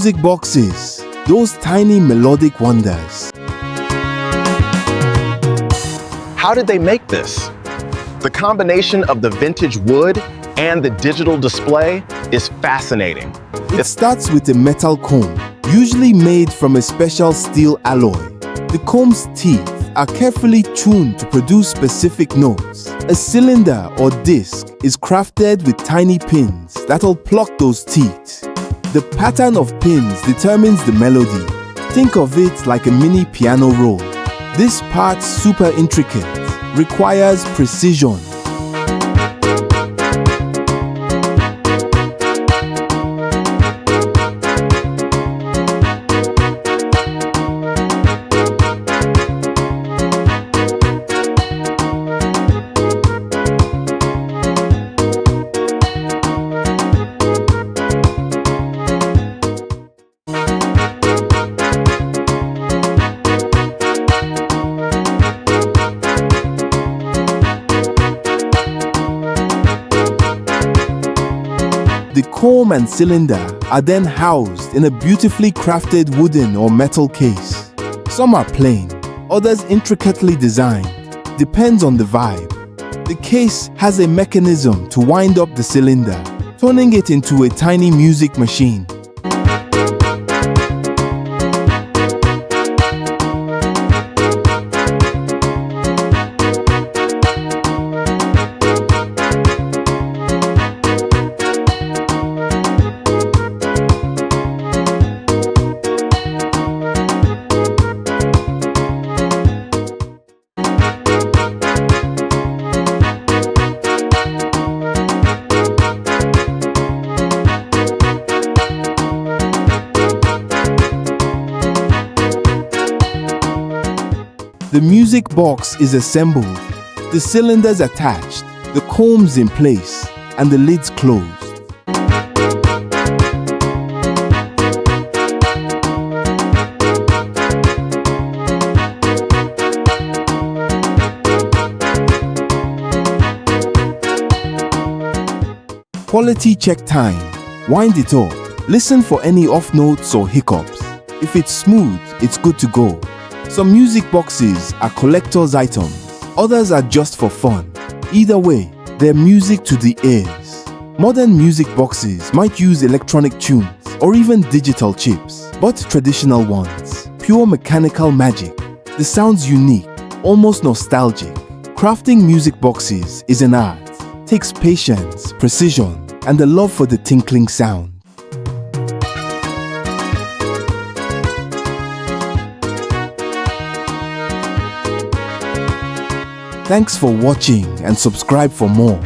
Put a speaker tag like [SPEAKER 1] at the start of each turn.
[SPEAKER 1] music boxes, those tiny melodic wonders.
[SPEAKER 2] How did they make this? The combination of the vintage wood and the digital display is fascinating.
[SPEAKER 1] It starts with a metal comb, usually made from a special steel alloy. The comb's teeth are carefully tuned to produce specific notes. A cylinder or disc is crafted with tiny pins that'll pluck those teeth. The pattern of pins determines the melody. Think of it like a mini piano roll. This part's super intricate, requires precision. The comb and cylinder are then housed in a beautifully crafted wooden or metal case. Some are plain, others intricately designed. Depends on the vibe. The case has a mechanism to wind up the cylinder, turning it into a tiny music machine. The music box is assembled, the cylinders attached, the combs in place, and the lids closed. Quality check time. Wind it up. Listen for any off notes or hiccups. If it's smooth, it's good to go. Some music boxes are collector's items, others are just for fun. Either way, they're music to the ears. Modern music boxes might use electronic tunes or even digital chips, but traditional ones, pure mechanical magic. The sound's unique, almost nostalgic. Crafting music boxes is an art. Takes patience, precision, and a love for the tinkling sound. Thanks for watching and subscribe for more.